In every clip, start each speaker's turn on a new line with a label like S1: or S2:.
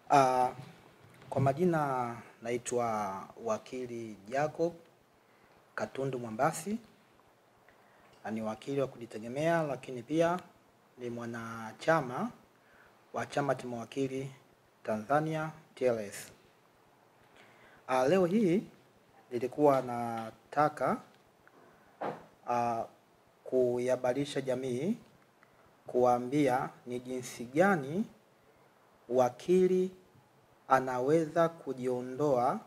S1: Uh, kwa majina naitwa wakili Jacob Katundu Mwambasi. Ni wakili wa kujitegemea, lakini pia ni mwanachama wa chama cha mawakili Tanzania TLS. Leo hii nilikuwa nataka kuihabarisha jamii, kuambia ni jinsi gani wakili anaweza kujiondoa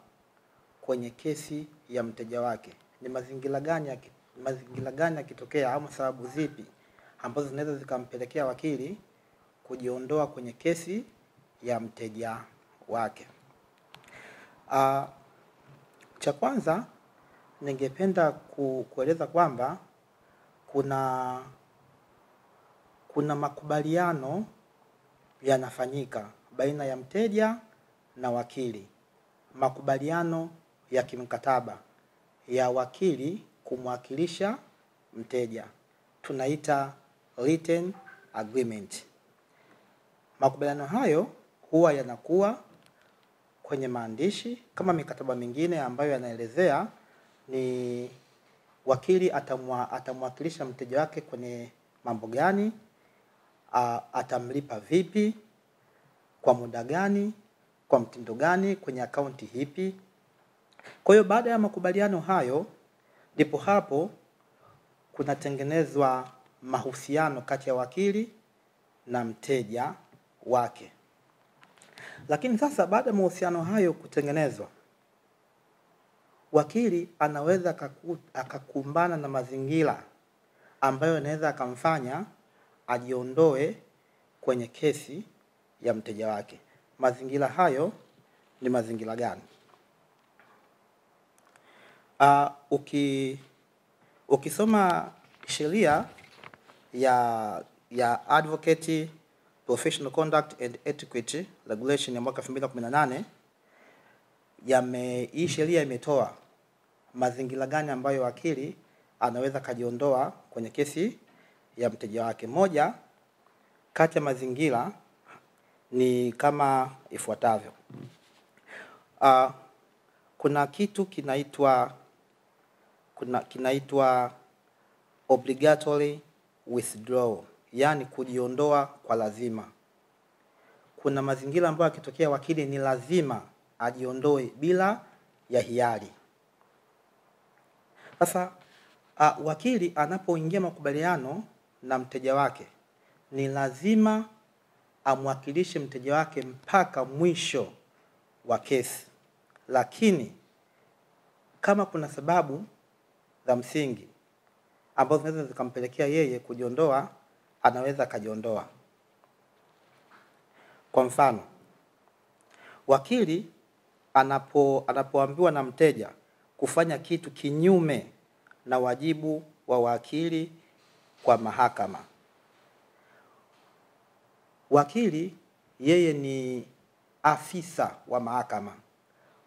S1: kwenye kesi ya mteja wake. Ni mazingira gani yakitokea au sababu zipi ambazo zinaweza zikampelekea wakili kujiondoa kwenye kesi ya mteja wake. Cha kwanza ningependa kueleza kwamba kuna makubaliano yanafanyika baina ya mteja na wakili. Makubaliano ya kimkataba ya wakili kumwakilisha mteja tunaita written agreement. Makubaliano hayo huwa yanakuwa kwenye maandishi kama mikataba mingine ambayo yanaelezea ni wakili atamwakilisha mteja wake kwenye mambo gani, atamlipa vipi, kwa muda gani, kwa mtindo gani, kwenye akaunti hipi. Kwa hiyo baada ya makubaliano hayo ndipo hapo kunatengenezwa mahusiano kati ya wakili na mteja wake. Lakini sasa baada ya mahusiano hayo kutengenezwa, wakili anaweza akakumbana na mazingira ambayo yanaweza akamfanya ajiondoe kwenye kesi ya mteja wake. Mazingira hayo ni mazingira gani? Ukisoma sheria ya Advocate Professional Conduct and Etiquette Regulation ya mwaka 2018, hii sheria imetoa mazingira gani ambayo wakili anaweza kujiondoa kwenye kesi ya mteja wake. Moja kati ya mazingira ni kama ifuatavyo. Kuna kitu kinaitwa obligatory withdrawal, yani kujiondoa kwa lazima. Kuna mazingira ambayo yakitokea wakili ni lazima ajiondoe bila ya hiari. Sasa wakili anapoingia makubaliano na mteja wake ni lazima amwakilishe mteja wake mpaka mwisho wa kesi. Lakini kama kuna sababu za msingi ambazo zinaweza zikampelekea yeye kujiondoa, anaweza kujiondoa. Kwa mfano, wakili anapoambiwa na mteja kufanya kitu kinyume na wajibu wa wakili kwa mahakama. Wakili yeye ni afisa wa mahakama.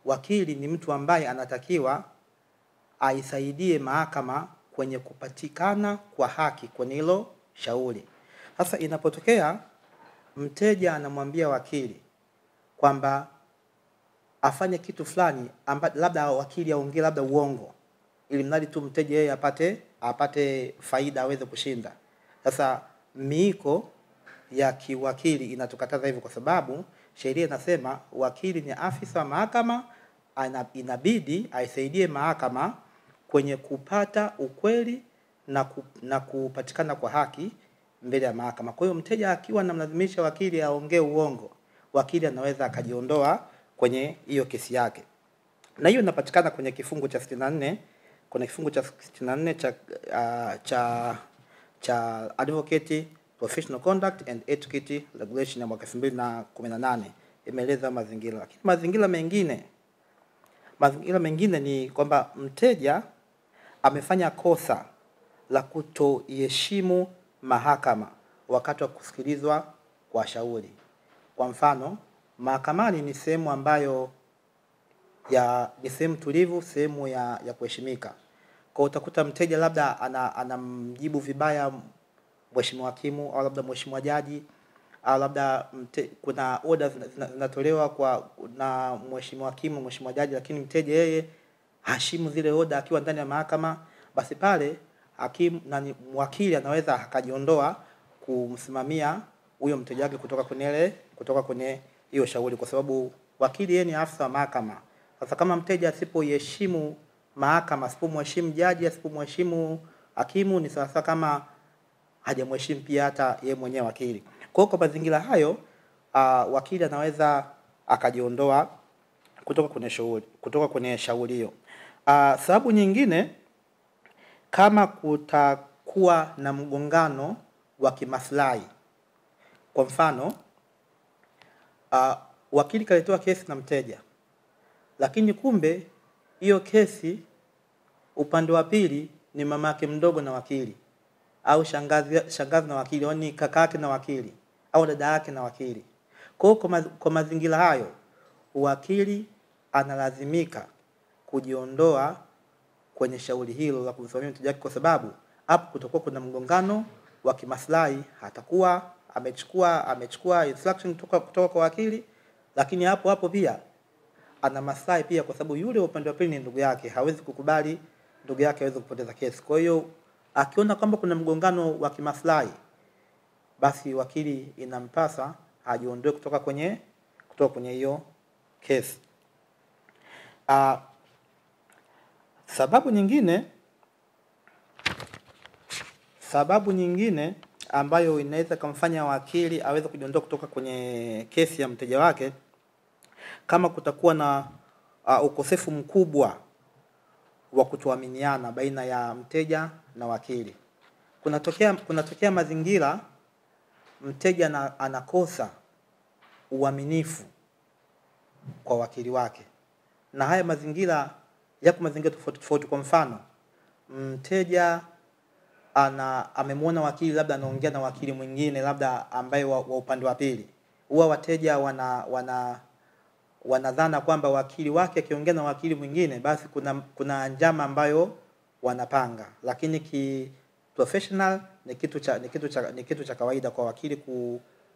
S1: Wakili ni mtu ambaye anatakiwa aisaidie mahakama kwenye kupatikana kwa haki kwenye hilo shauri. Sasa inapotokea mteja anamwambia wakili kwamba afanye kitu fulani, labda wakili aongee labda uongo ili mradi tu mteja yeye apate faida, aweze kushinda. Sasa miiko ya kiwakili inatukataza hivyo, kwa sababu sheria inasema wakili ni afisa wa mahakama, inabidi aisaidie mahakama kwenye kupata ukweli na kupatikana kwa haki mbele ya mahakama. Kwa hiyo mteja akiwa anamlazimisha wakili aongee uongo, wakili anaweza akajiondoa kwenye hiyo kesi yake. Na hiyo inapatikana kwenye kifungu cha 64, kwenye kifungu cha 64 cha Advocate Professional Conduct and Etiquette Regulation ya mwaka 2018 imeeleza mazingira. Lakini mazingira mengine ni kwamba mteja amefanya kosa la kutoiheshimu mahakama wakati wa kusikilizwa kwa shauri. Kwa mfano, mahakamani ni sehemu ambayo ni sehemu tulivu, sehemu ya kuheshimika. Kwa utakuta mteja labda anamjibu vibaya mheshimiwa hakimu au labda mheshimiwa jaji, labda kuna order zinatolewa kwa na mheshimiwa hakimu, mheshimiwa jaji, lakini mteja yeye hashimu zile order akiwa ndani ya mahakama, basi pale hakimu na wakili anaweza akajiondoa kumsimamia huyo mteja wake kutoka kwenye hiyo shauri, kwa sababu wakili yeye ni afisa wa mahakama. Sasa kama mteja asipoheshimu mahakama, asipomheshimu jaji, asipomheshimu hakimu, ni sawa kama hajamheshimu pia hata yeye mwenyewe wakili. Kwa hiyo kwa mazingira hayo wakili anaweza akajiondoa kutoka kwenye shauri hiyo. Sababu nyingine, kama kutakuwa na mgongano wa kimaslahi. Kwa mfano wakili kaletoa kesi na mteja, lakini kumbe hiyo kesi upande wa pili ni mama yake mdogo na wakili, au shangazi na wakili, au ni kaka yake na wakili, au dada yake na wakili. Kwa mazingira hayo wakili analazimika kujiondoa kwenye shauri hilo la kumsimamia mteja wake, kwa sababu hapo kutakuwa kuna mgongano wa kimaslahi. Atakuwa amechukua instruction kutoka kwa wakili, lakini hapo pia ana maslahi pia, kwa sababu yule upande wa pili ni ndugu yake, hawezi kukubali ndugu yake aweze kupoteza kesi. Kwa hiyo akiona kwamba kuna mgongano wa kimaslahi, basi wakili inampasa ajiondoe kutoka kwenye hiyo kesi. Sababu nyingine ambayo inaweza kumfanya wakili aweze kujiondoa kutoka kwenye kesi ya mteja wake, kama kutakuwa na ukosefu mkubwa wa kutoaminiana baina ya mteja na wakili. Kunatokea mazingira mteja anakosa uaminifu kwa wakili wake, na haya mazingira yako mazingira tofauti. Kwa mfano, mteja amemwona wakili labda anaongea na wakili mwingine labda ambaye wa upande wa pili. Huwa wateja wanadhana kwamba wakili wake akiongea na wakili mwingine basi kuna njama ambayo wanapanga, lakini professional ni kitu cha kawaida kwa wakili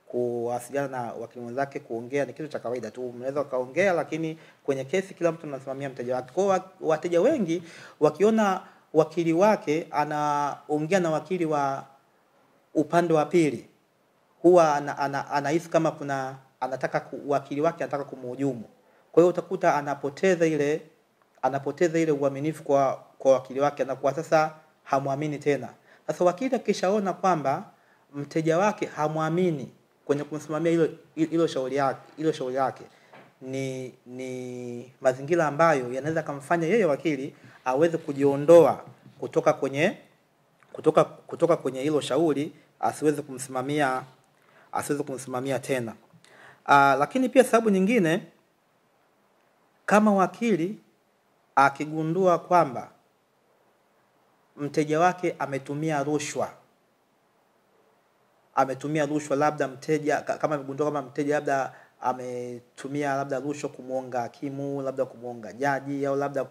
S1: kuwasiliana na wakili mwenzake. Kuongea ni kitu cha kawaida tu, mnaweza kaongea, lakini kwenye kesi kila mtu anasimamia mteja wake. Kwa wateja wengi wakiona wakili wake anaongea na wakili wa upande wa pili, huwa anahisi kama wakili wake anataka kumhujumu. Kwa hiyo utakuta anapoteza ile uaminifu kwa wakili wake, na kwa sasa hamwamini tena. Sasa wakili akishaona kwamba mteja wake hamwamini kwenye kumsimamia hilo shauri yake, ni mazingira ambayo yanaweza kumfanya yeye wakili aweze kujiondoa kutoka kwenye hilo shauri, asiweze kumsimamia tena. Lakini pia sababu nyingine, kama wakili akigundua kwamba mteja wake ametumia rushwa, labda mteja kama amegundua kama mteja labda ametumia labda rushwa kumuonga hakimu, labda kumuonga jaji, au labda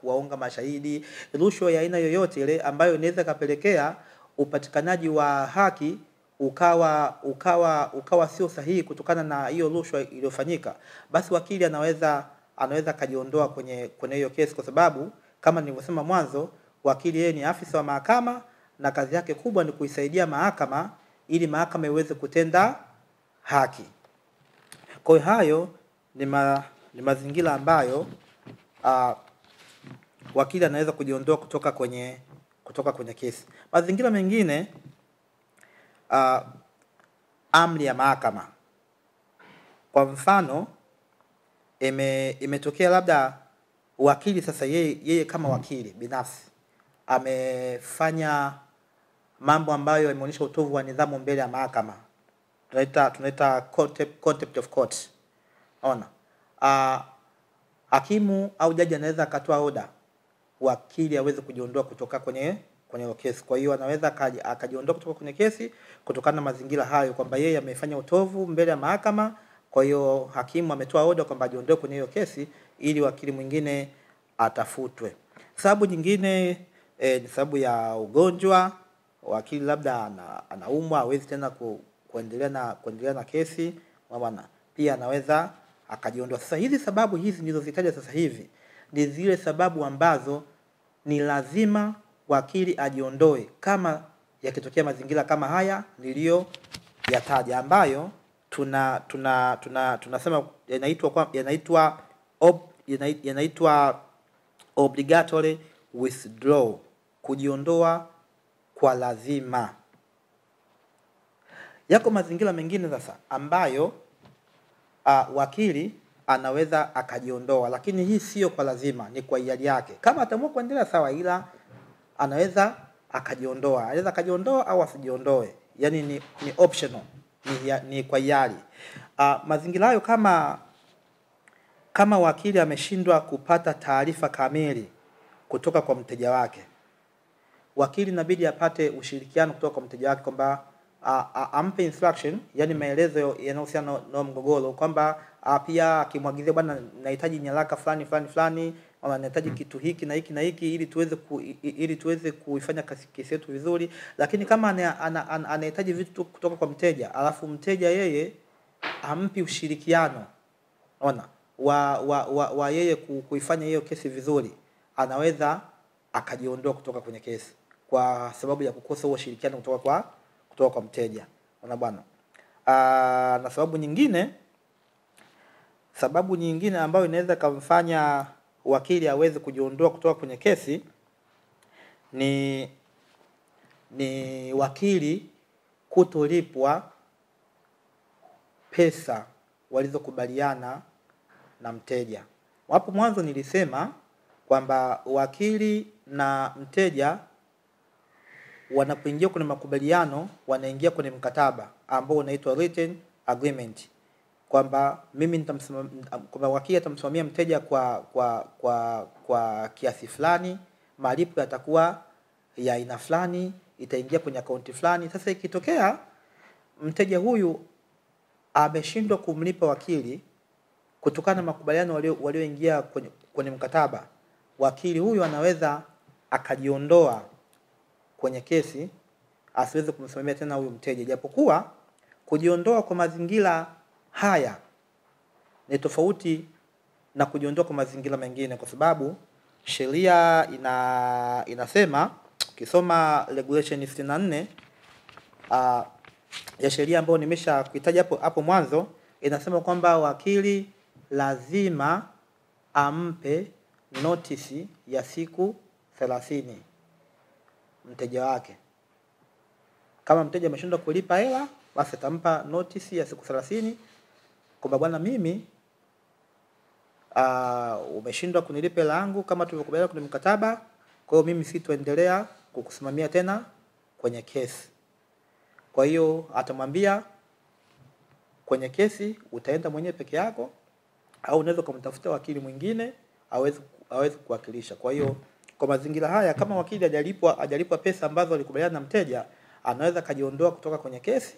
S1: kuwaonga mashahidi, rushwa ya aina yoyote ile ambayo inaweza kapelekea upatikanaji wa haki ukawa sio sahihi kutokana na hiyo rushwa iliyofanyika, basi wakili anaweza kujiondoa kwenye hiyo kesi, kwa sababu kama nilivyosema mwanzo, wakili yeye ni afisa wa mahakama na kazi yake kubwa ni kuisaidia mahakama ili mahakama iweze kutenda haki. Kwa hiyo hayo ni mazingira ambayo wakili anaweza kujiondoa kutoka kwenye kesi. Mazingira mengine, amri ya mahakama. Kwa mfano, imetokea labda wakili sasa yeye kama wakili binafsi amefanya mambo ambayo yameonyesha utovu wa nidhamu mbele ya mahakama. Tunaita contempt of court. Hakimu au jaji anaweza akatoa order wakili aweze kujiondoa kutoka kwenye kesi. Kwa hiyo anaweza akajiondoa kutoka kwenye kesi kutokana na mazingira hayo, kwamba yeye amefanya utovu mbele ya mahakama. Kwa hiyo hakimu ametoa order kwamba ajiondoe kwenye hiyo kesi ili wakili mwingine atafutwe. Sababu nyingine ni sababu ya ugonjwa. wakili labda anaumwa, hawezi tena kuendelea na kesi, bwana, pia anaweza akajiondoa. Sasa hizi sababu hizi nilizozitaja sasa hivi ni zile sababu ambazo ni lazima wakili ajiondoe kama yakitokea mazingira kama haya niliyoyataja, ambayo tunasema yanaitwa obligatory withdrawal, kujiondoa kwa lazima. Yako mazingira mengine sasa ambayo wakili anaweza akajiondoa, lakini hii sio kwa lazima, ni kwa hiari yake. Kama ataamua kuendelea sawa, ila anaweza akajiondoa. Anaweza akajiondoa au asijiondoe. Yaani ni optional, ni kwa hiari. Mazingira hayo kama wakili ameshindwa kupata taarifa kamili kutoka kwa mteja wake, wakili inabidi apate ushirikiano kutoka kwa mteja wake kwamba ampe instruction, yani maelezo yanayohusiana na mgogoro, kwamba pia akimwagizia bwana, nahitaji nyaraka fulani ama nahitaji kitu hiki na hiki na hiki ili tuweze kuifanya kesi yetu vizuri. Lakini kama anahitaji vitu kutoka kwa mteja, alafu mteja yeye ampi ushirikiano wa yeye kuifanya hiyo kesi vizuri, anaweza akajiondoa kutoka kwenye kesi kwa sababu ya kukosa huo ushirikiano kutoka kwa mteja. Bwana. Na sababu nyingine ambayo inaweza kumfanya wakili aweze kujiondoa kutoka kwenye kesi ni wakili kutolipwa pesa walizokubaliana na mteja. Hapo mwanzo nilisema kwamba wakili na mteja wanapoingia kwenye makubaliano, wanaingia kwenye mkataba ambao unaitwa written agreement, kwamba kwamba wakili atamsimamia mteja kwa kiasi fulani, malipo yatakuwa ya aina fulani, itaingia kwenye akaunti fulani. Sasa ikitokea mteja huyu ameshindwa kumlipa wakili kutokana na makubaliano walioingia kwenye mkataba, wakili huyu anaweza akajiondoa kwenye kesi, asiweze kumsimamia tena huyu mteja. Japokuwa kujiondoa kwa mazingira haya ni tofauti na kujiondoa kwa mazingira mengine, kwa sababu sheria inasema, ukisoma regulation 64 ya sheria ambayo nimeshakuitaja hapo mwanzo, inasema kwamba wakili lazima ampe notice ya siku 30 mteja wake. Kama mteja ameshindwa kulipa hela, basi atampa notice ya siku 30 kwamba bwana, mimi umeshindwa kunilipa hela yangu kama tulivyokubaliana kwenye mkataba, kwa hiyo mimi sitoendelea kukusimamia tena kwenye kesi. Kwa hiyo atamwambia kwenye kesi utaenda mwenyewe peke yako, au unaweza kumtafuta wakili mwingine aweze kuwakilisha. Kwa hiyo kwa mazingira haya, kama wakili hajalipwa pesa ambazo alikubaliana na mteja, anaweza kujiondoa kutoka kwenye kesi,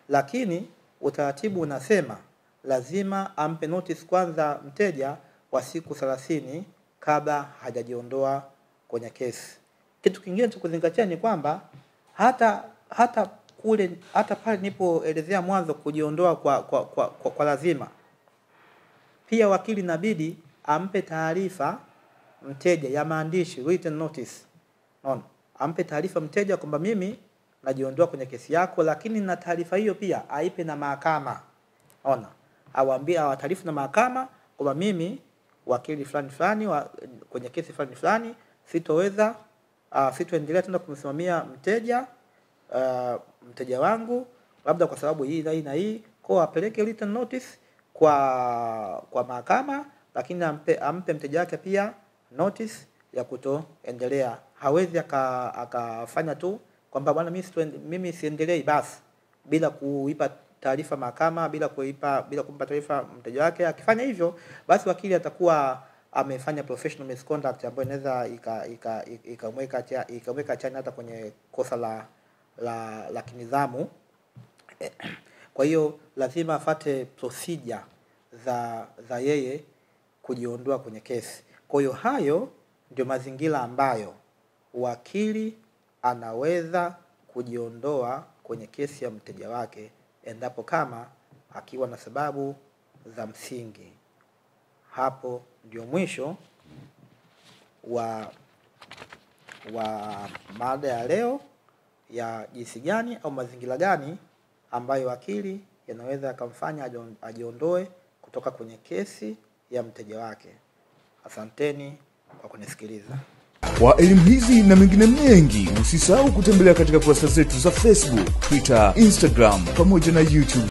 S1: lakini utaratibu unasema lazima ampe notice kwanza mteja wa siku 30 kabla hajajiondoa kwenye kesi. Kitu kingine cha kuzingatia ni kwamba hata pale nilipoelezea mwanzo kujiondoa kwa lazima, pia wakili inabidi ampe taarifa mteja ya maandishi, written notice. Ampe taarifa mteja kwamba mimi najiondoa kwenye kesi yako, lakini na taarifa hiyo pia aipe na mahakama. Awaambie awataarifu na mahakama kwamba mimi wakili fulani kwenye kesi fulani sitoendelea tena kumsimamia mteja wangu, labda kwa sababu hii na hii. Kwa apeleke written notice kwa mahakama, lakini ampe mteja wake pia notice ya kutoendelea. Hawezi akafanya tu kwamba bwana, mimi siendelei basi bila kuipa taarifa mahakama, bila kumpa taarifa mteja wake. Akifanya hivyo, basi wakili atakuwa amefanya professional misconduct ambayo inaweza ikamweka chini hata kwenye kosa la kinidhamu. Kwa hiyo lazima afate procedure za yeye kujiondoa kwenye kesi. Kwa hiyo hayo ndio mazingira ambayo wakili anaweza kujiondoa kwenye kesi ya mteja wake endapo kama akiwa na sababu za msingi. Hapo ndio mwisho wa mada ya leo ya jinsi gani au mazingira gani ambayo wakili yanaweza yakamfanya ajiondoe kutoka kwenye kesi ya mteja wake. Asanteni kwa kunisikiliza.
S2: Kwa elimu hizi na mengine mengi, usisahau kutembelea katika kurasa zetu za Facebook, Twitter, Instagram pamoja na YouTube.